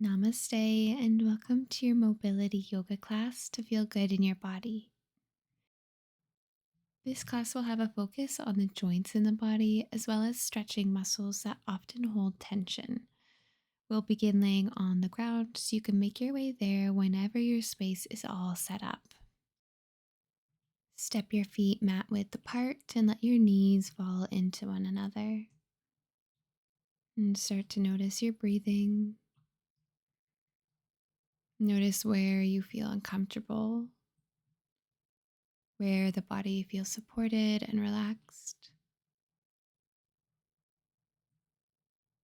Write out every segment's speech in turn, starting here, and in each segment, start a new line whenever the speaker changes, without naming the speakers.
Namaste and welcome to your mobility yoga class to feel good in your body. This class will have a focus on the joints in the body as well as stretching muscles that often hold tension. We'll begin laying on the ground so you can make your way there whenever your space is all set up. Step your feet mat width apart and let your knees fall into one another. And start to notice your breathing. Notice where you feel uncomfortable, where the body feels supported and relaxed.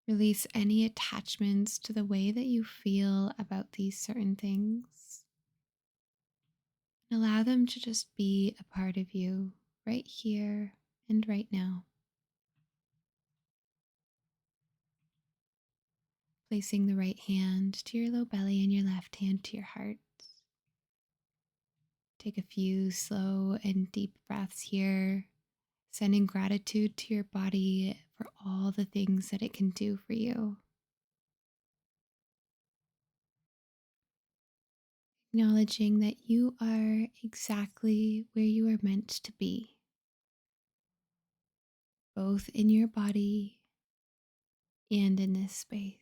Release any attachments to the way that you feel about these certain things. And allow them to just be a part of you right here and right now. Placing the right hand to your low belly and your left hand to your heart. Take a few slow and deep breaths here, sending gratitude to your body for all the things that it can do for you. Acknowledging that you are exactly where you are meant to be, both in your body and in this space.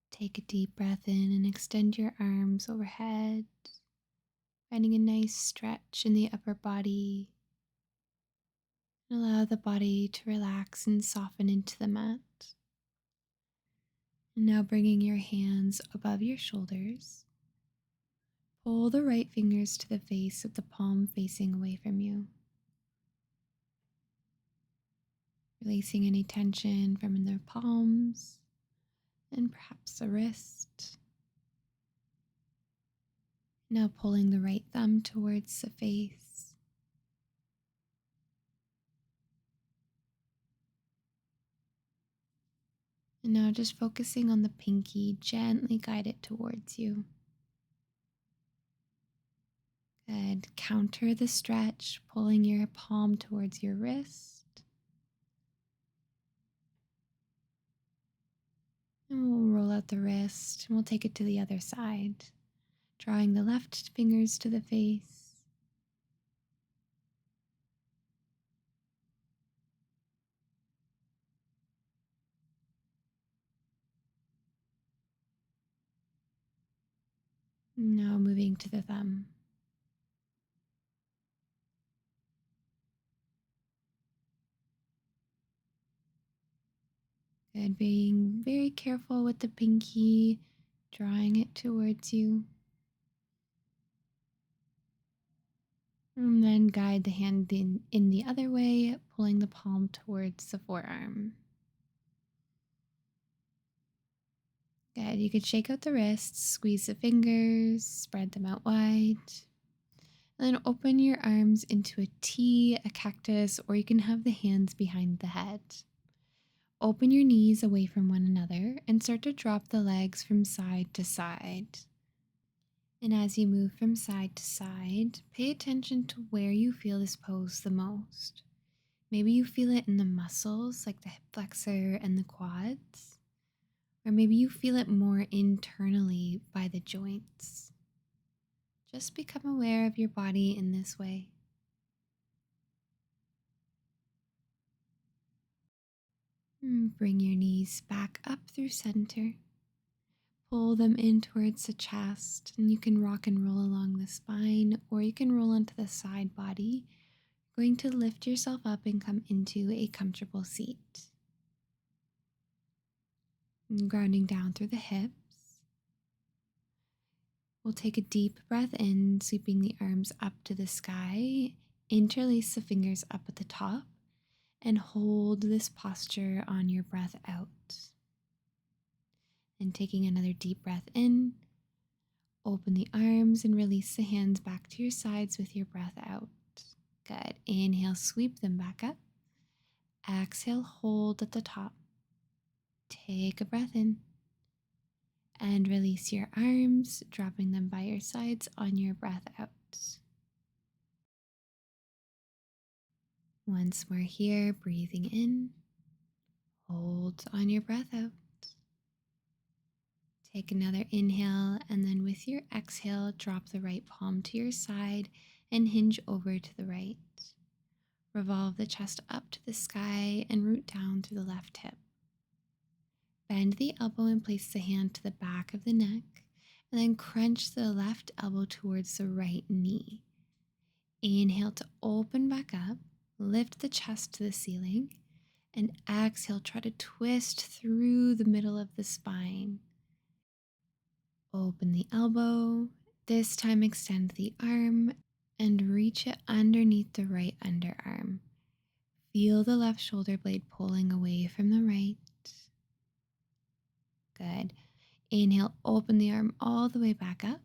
Take a deep breath in and extend your arms overhead, finding a nice stretch in the upper body. And allow the body to relax and soften into the mat. And now bringing your hands above your shoulders. Pull the right fingers to the face with the palm facing away from you. Releasing any tension from the palms and perhaps the wrist. Now pulling the right thumb towards the face. And now just focusing on the pinky, gently guide it towards you. Good. Counter the stretch, pulling your palm towards your wrist. And we'll roll out the wrist and we'll take it to the other side, drawing the left fingers to the face. Now moving to the thumb. Good. Being very careful with the pinky, drawing it towards you. And then guide the hand in the other way, pulling the palm towards the forearm. Good. You could shake out the wrists, squeeze the fingers, spread them out wide. And then open your arms into a T, a cactus, or you can have the hands behind the head. Open your knees away from one another and start to drop the legs from side to side. And as you move from side to side, pay attention to where you feel this pose the most. Maybe you feel it in the muscles like the hip flexor and the quads, or maybe you feel it more internally by the joints. Just become aware of your body in this way. Bring your knees back up through center. Pull them in towards the chest, and you can rock and roll along the spine, or you can roll onto the side body. You're going to lift yourself up and come into a comfortable seat. And grounding down through the hips. We'll take a deep breath in, sweeping the arms up to the sky. Interlace the fingers up at the top, and hold this posture on your breath out. And taking another deep breath in, open the arms and release the hands back to your sides with your breath out. Good. Inhale, sweep them back up. Exhale, hold at the top. Take a breath in and release your arms, dropping them by your sides on your breath out. Once more here, breathing in, hold on your breath out. Take another inhale, and then with your exhale, drop the right palm to your side and hinge over to the right. Revolve the chest up to the sky and root down through the left hip. Bend the elbow and place the hand to the back of the neck, and then crunch the left elbow towards the right knee. Inhale to open back up, lift the chest to the ceiling, and exhale, try to twist through the middle of the spine. Open the elbow, this time extend the arm and reach it underneath the right underarm. Feel the left shoulder blade pulling away from the right. Good. Inhale, open the arm all the way back up.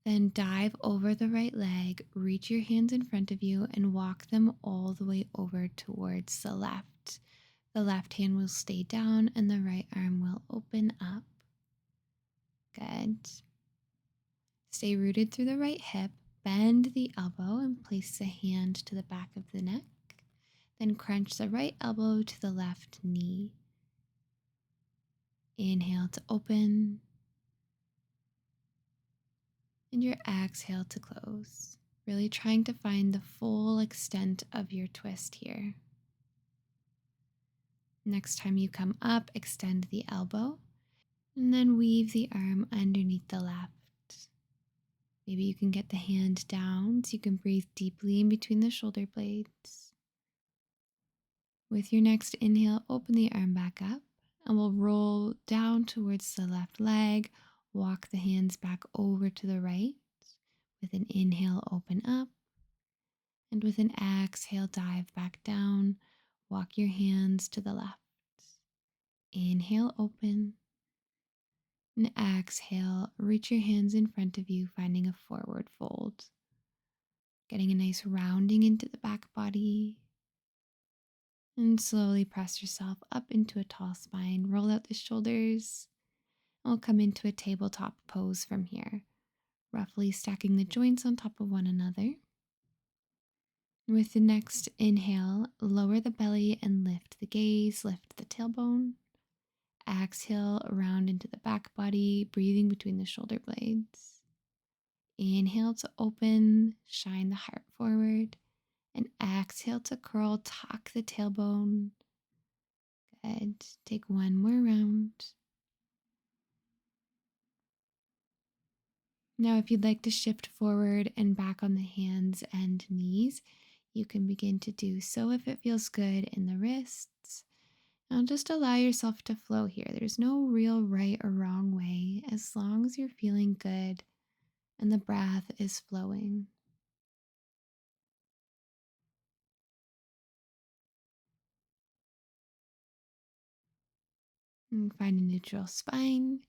Then dive over the right leg, reach your hands in front of you and walk them all the way over towards the left. The left hand will stay down and the right arm will open up. Good. Stay rooted through the right hip. Bend the elbow and place the hand to the back of the neck. Then crunch the right elbow to the left knee. Inhale to open. And your exhale to close. Really trying to find the full extent of your twist here. Next time you come up, extend the elbow and then weave the arm underneath the left. Maybe you can get the hand down so you can breathe deeply in between the shoulder blades. With your next inhale, open the arm back up and we'll roll down towards the left leg. Walk the hands back over to the right. With an inhale, open up. And with an exhale, dive back down. Walk your hands to the left. Inhale, open. And exhale, reach your hands in front of you, finding a forward fold. Getting a nice rounding into the back body. And slowly press yourself up into a tall spine. Roll out the shoulders. And we'll come into a tabletop pose from here, roughly stacking the joints on top of one another. With the next inhale, lower the belly and lift the gaze, lift the tailbone. Exhale, round into the back body, breathing between the shoulder blades. Inhale to open, shine the heart forward. And exhale to curl, tuck the tailbone. Good. Take one more round. Now, if you'd like to shift forward and back on the hands and knees, you can begin to do so if it feels good in the wrists. Now, just allow yourself to flow here. There's no real right or wrong way as long as you're feeling good and the breath is flowing. And find a neutral spine.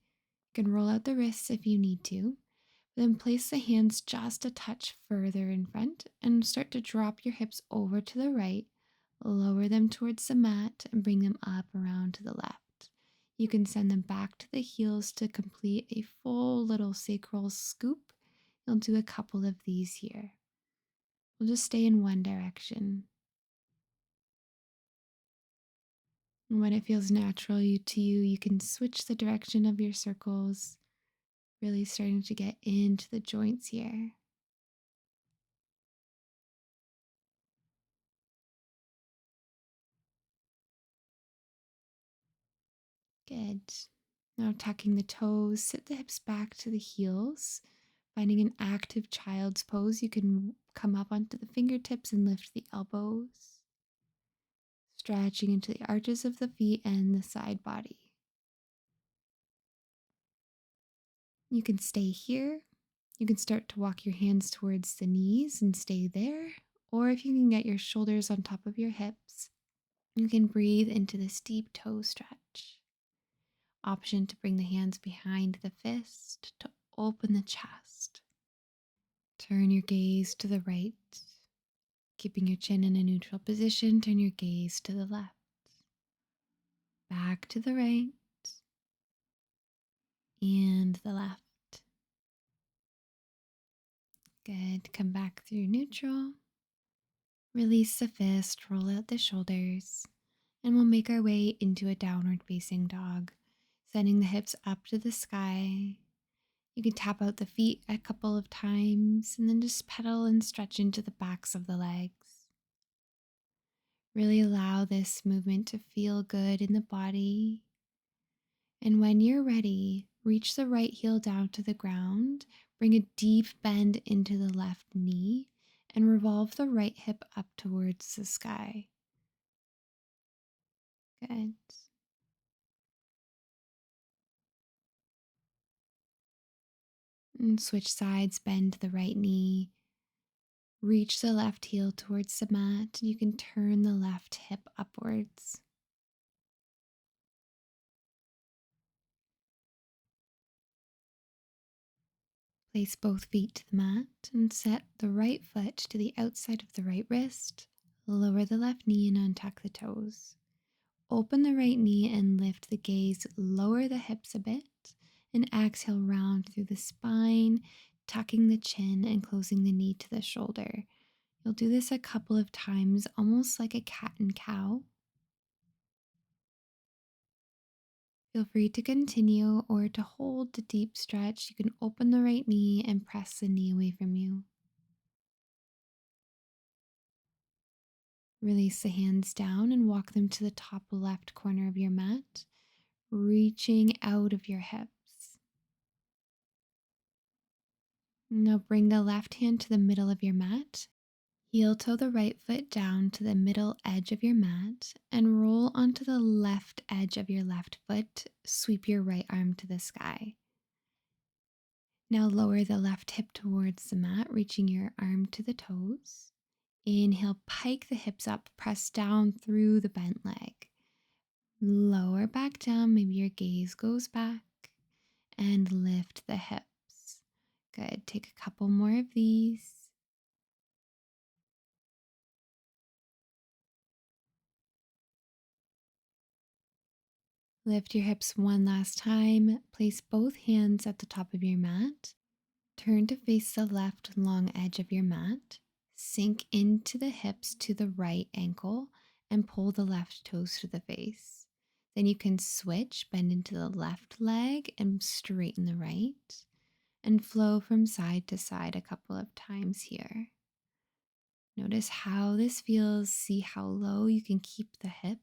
You can roll out the wrists if you need to. Then place the hands just a touch further in front and start to drop your hips over to the right. Lower them towards the mat and bring them up around to the left. You can send them back to the heels to complete a full little sacral scoop. You'll do a couple of these here. We'll just stay in one direction. And when it feels natural to you, you can switch the direction of your circles, really starting to get into the joints here. Good. Now tucking the toes, sit the hips back to the heels. Finding an active child's pose, you can come up onto the fingertips and lift the elbows. Stretching into the arches of the feet and the side body. You can stay here. You can start to walk your hands towards the knees and stay there. Or if you can get your shoulders on top of your hips, you can breathe into this deep toe stretch. Option to bring the hands behind the fist to open the chest. Turn your gaze to the right. Keeping your chin in a neutral position, turn your gaze to the left. back to the right and the left. Good. Come back through neutral. Release the fist, roll out the shoulders, and we'll make our way into a downward facing dog, sending the hips up to the sky. You can tap out the feet a couple of times and then just pedal and stretch into the backs of the legs. Really allow this movement to feel good in the body. And when you're ready, reach the right heel down to the ground, bring a deep bend into the left knee, and revolve the right hip up towards the sky. Good. And switch sides, bend the right knee, reach the left heel towards the mat. You can turn the left hip upwards. Place both feet to the mat and set the right foot to the outside of the right wrist. Lower the left knee and untuck the toes. Open the right knee and lift the gaze. Lower the hips a bit and exhale round through the spine, tucking the chin and closing the knee to the shoulder. You'll do this a couple of times, almost like a cat and cow. Feel free to continue or to hold the deep stretch. You can open the right knee and press the knee away from you. Release the hands down and walk them to the top left corner of your mat, reaching out of your hips. Now bring the left hand to the middle of your mat. Heel toe the right foot down to the middle edge of your mat and roll onto the left edge of your left foot. Sweep your right arm to the sky. Now lower the left hip towards the mat, reaching your arm to the toes. Inhale, pike the hips up, press down through the bent leg. Lower back down, maybe your gaze goes back, and lift the hips. Good. Take a couple more of these. Lift your hips one last time. Place both hands at the top of your mat. Turn to face the left long edge of your mat. Sink into the hips to the right ankle and pull the left toes to the face. Then you can switch, bend into the left leg and straighten the right, and flow from side to side a couple of times here. Notice how this feels. See how low you can keep the hips.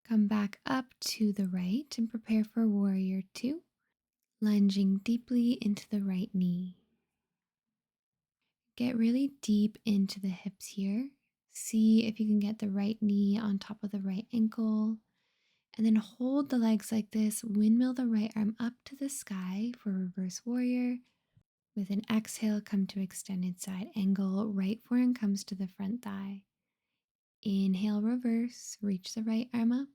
Come back up to the right and prepare for warrior two, lunging deeply into the right knee. Get really deep into the hips here. See if you can get the right knee on top of the right ankle. And then hold the legs like this. Windmill the right arm up to the sky for reverse warrior. With an exhale, come to extended side angle. Right forearm comes to the front thigh. Inhale, reverse. Reach the right arm up.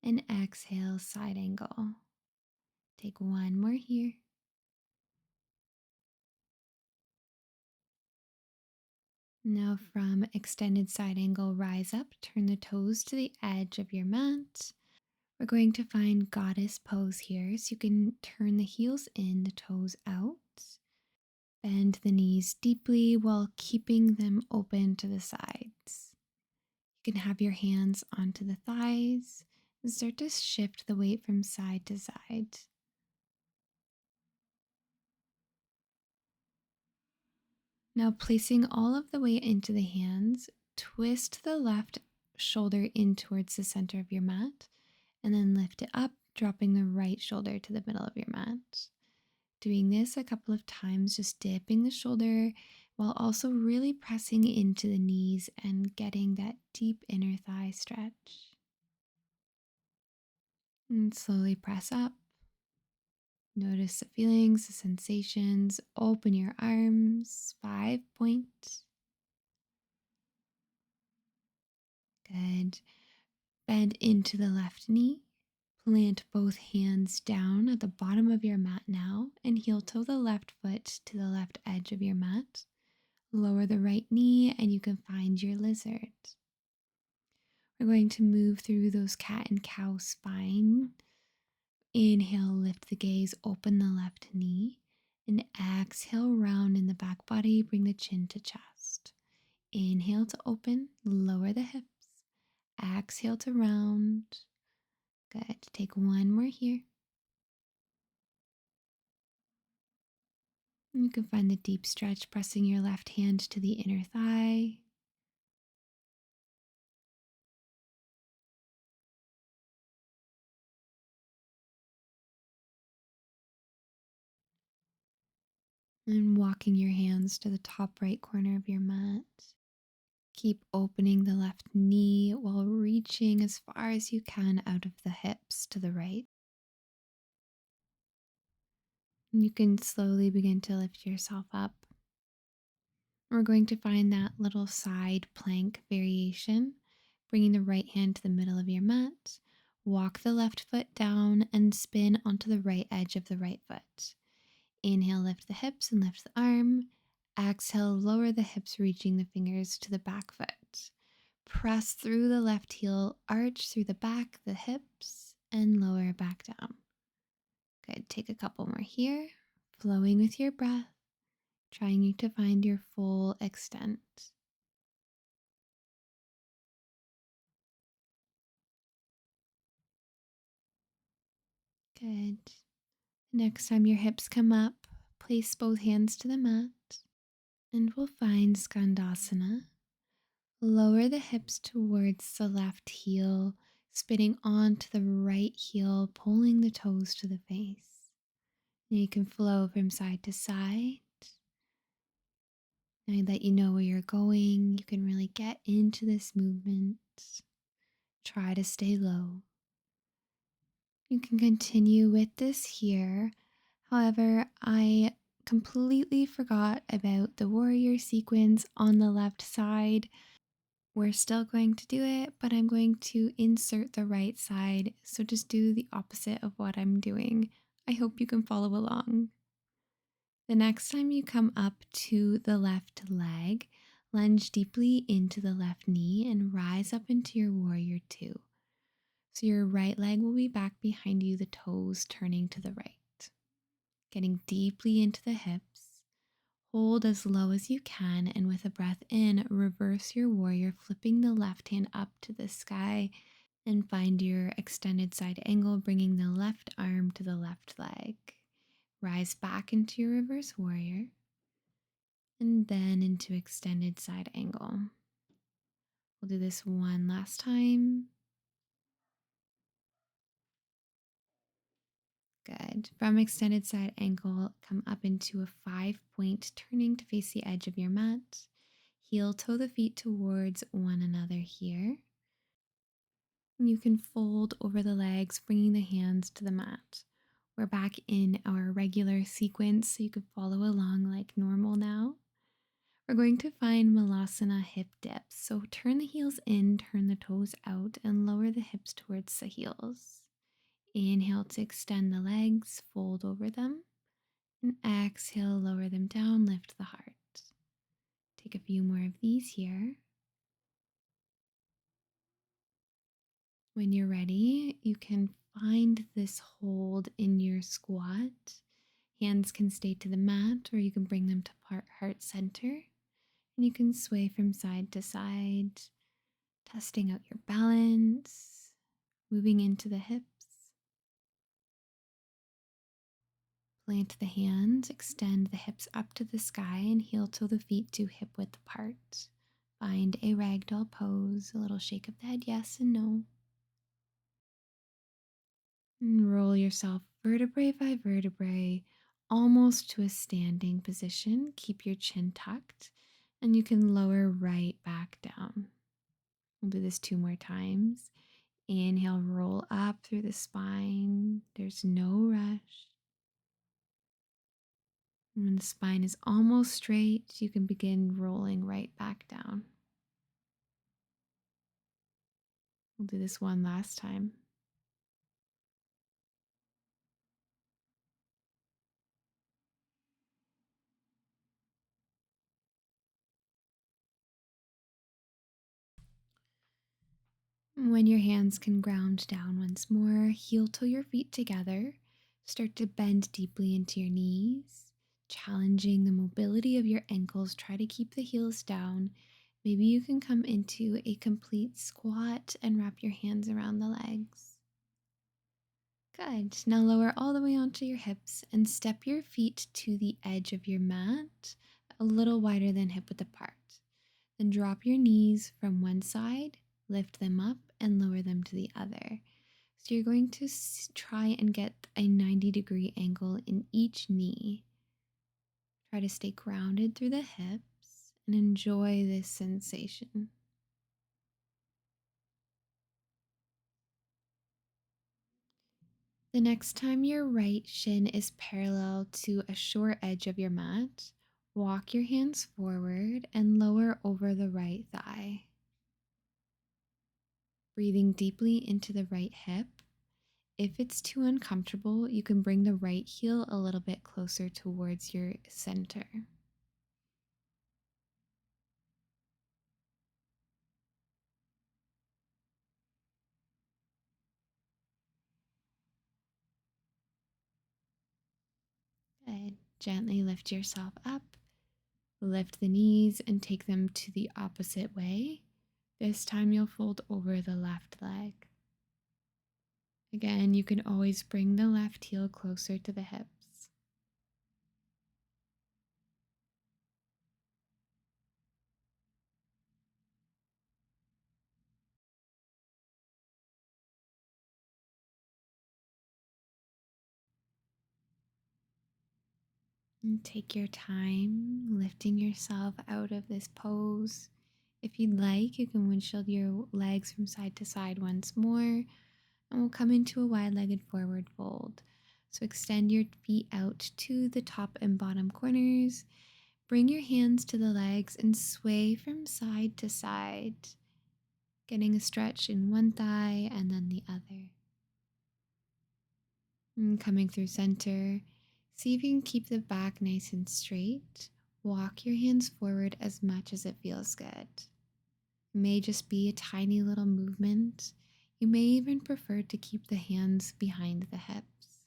And exhale, side angle. Take one more here. Now from extended side angle, rise up, turn the toes to the edge of your mat. We're going to find goddess pose here. So you can turn the heels in, the toes out. Bend the knees deeply while keeping them open to the sides. You can have your hands onto the thighs and start to shift the weight from side to side. Now placing all of the weight into the hands, twist the left shoulder in towards the center of your mat, and then lift it up, dropping the right shoulder to the middle of your mat. Doing this a couple of times, just dipping the shoulder while also really pressing into the knees and getting that deep inner thigh stretch. And slowly press up. Notice the feelings, the sensations. Open your arms, 5-point. Good. Bend into the left knee. Plant both hands down at the bottom of your mat now and heel toe the left foot to the left edge of your mat. Lower the right knee and you can find your lizard. We're going to move through those cat and cow spine. Inhale, lift the gaze, open the left knee. And exhale, round in the back body, bring the chin to chest. Inhale to open, lower the hips. Exhale to round. Good. Take one more here. You can find the deep stretch, pressing your left hand to the inner thigh. And walking your hands to the top right corner of your mat. Keep opening the left knee while reaching as far as you can out of the hips to the right. And you can slowly begin to lift yourself up. We're going to find that little side plank variation, bringing the right hand to the middle of your mat. Walk the left foot down and spin onto the right edge of the right foot. Inhale, lift the hips and lift the arm. Exhale, lower the hips, reaching the fingers to the back foot. Press through the left heel, arch through the back, the hips, and lower back down. Good. Take a couple more here, flowing with your breath, trying to find your full extent. Good. Next time your hips come up, place both hands to the mat, and we'll find Skandasana. Lower the hips towards the left heel, spinning onto the right heel, pulling the toes to the face. And you can flow from side to side. Now that you know where you're going, you can really get into this movement. Try to stay low. You can continue with this here. However, I completely forgot about the warrior sequence on the left side. We're still going to do it, but I'm going to insert the right side. So just do the opposite of what I'm doing. I hope you can follow along. The next time you come up to the left leg, lunge deeply into the left knee and rise up into your warrior two. So your right leg will be back behind you, the toes turning to the right. Getting deeply into the hips. Hold as low as you can, and with a breath in, reverse your warrior, flipping the left hand up to the sky, and find your extended side angle, bringing the left arm to the left leg. Rise back into your reverse warrior, and then into extended side angle. We'll do this one last time. Good. From extended side angle, come up into a 5-point, turning to face the edge of your mat. Heel toe the feet towards one another here. You can fold over the legs, bringing the hands to the mat. We're back in our regular sequence, so you can follow along like normal now. We're going to find Malasana hip dips. So turn the heels in, turn the toes out, and lower the hips towards the heels. Inhale to extend the legs, fold over them. And exhale, lower them down, lift the heart. Take a few more of these here. When you're ready, you can find this hold in your squat. Hands can stay to the mat, or you can bring them to heart center. And you can sway from side to side, testing out your balance, moving into the hips. Plant the hands, extend the hips up to the sky, and heel toe the feet to hip width apart. Find a ragdoll pose, a little shake of the head, yes and no. And roll yourself vertebrae by vertebrae, almost to a standing position. Keep your chin tucked, and you can lower right back down. We'll do this 2 more times. Inhale, roll up through the spine. There's no rush. And when the spine is almost straight, you can begin rolling right back down. We'll do this one last time. When your hands can ground down once more, heel toe your feet together. Start to bend deeply into your knees, challenging the mobility of your ankles. Try to keep the heels down. Maybe you can come into a complete squat and wrap your hands around the legs. Good. Now lower all the way onto your hips and step your feet to the edge of your mat, a little wider than hip width apart. Then drop your knees from one side, lift them up, and lower them to the other. So you're going to try and get a 90-degree angle in each knee. Try to stay grounded through the hips and enjoy this sensation. The next time your right shin is parallel to a short edge of your mat, walk your hands forward and lower over the right thigh. Breathing deeply into the right hip. If it's too uncomfortable, you can bring the right heel a little bit closer towards your center. Good. Gently lift yourself up. Lift the knees and take them to the opposite way. This time you'll fold over the left leg. Again, you can always bring the left heel closer to the hips. And take your time lifting yourself out of this pose. If you'd like, you can windshield your legs from side to side once more, and we'll come into a wide-legged forward fold. So extend your feet out to the top and bottom corners. Bring your hands to the legs and sway from side to side, getting a stretch in one thigh and then the other. And coming through center, see if you can keep the back nice and straight. Walk your hands forward as much as it feels good. It may just be a tiny little movement. You may even prefer to keep the hands behind the hips.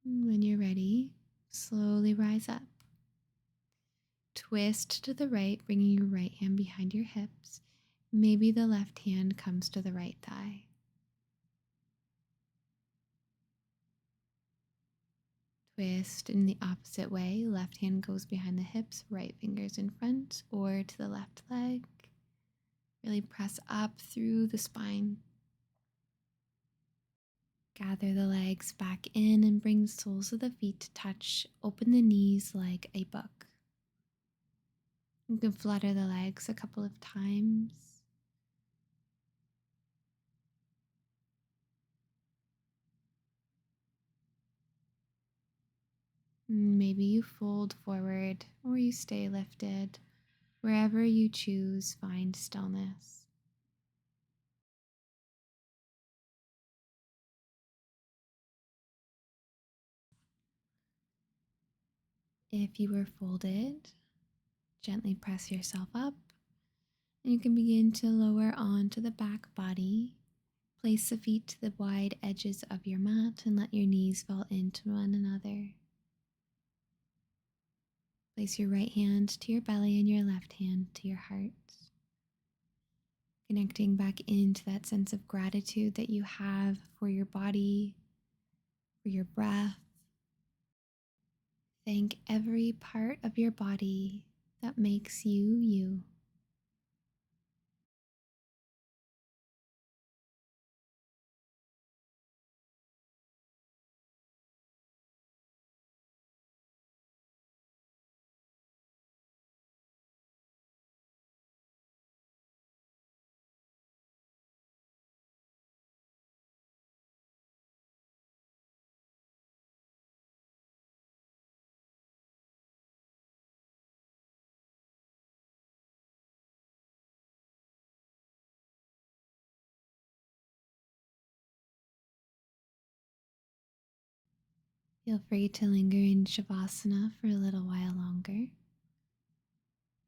When you're ready, slowly rise up. Twist to the right, bringing your right hand behind your hips. Maybe the left hand comes to the right thigh. Twist in the opposite way. Left hand goes behind the hips, right fingers in front or to the left leg. Really press up through the spine. Gather the legs back in and bring the soles of the feet to touch. Open the knees like a book. You can flutter the legs a couple of times. Maybe you fold forward or you stay lifted. Wherever you choose, find stillness. If you were folded, gently press yourself up, and you can begin to lower onto the back body. Place the feet to the wide edges of your mat and let your knees fall into one another. Place your right hand to your belly and your left hand to your heart. Connecting back into that sense of gratitude that you have for your body, for your breath. Thank every part of your body that makes you, you. Feel free to linger in shavasana for a little while longer,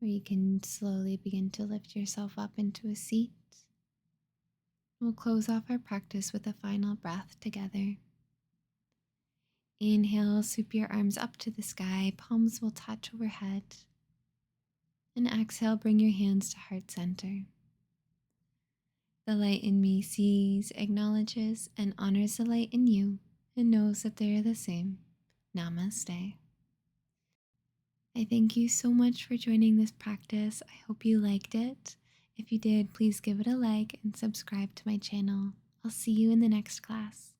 where you can slowly begin to lift yourself up into a seat. We'll close off our practice with a final breath together. Inhale, sweep your arms up to the sky, palms will touch overhead. And exhale, bring your hands to heart center. The light in me sees, acknowledges, and honors the light in you, and knows that they are the same. Namaste. I thank you so much for joining this practice. I hope you liked it. If you did, please give it a like and subscribe to my channel. I'll see you in the next class.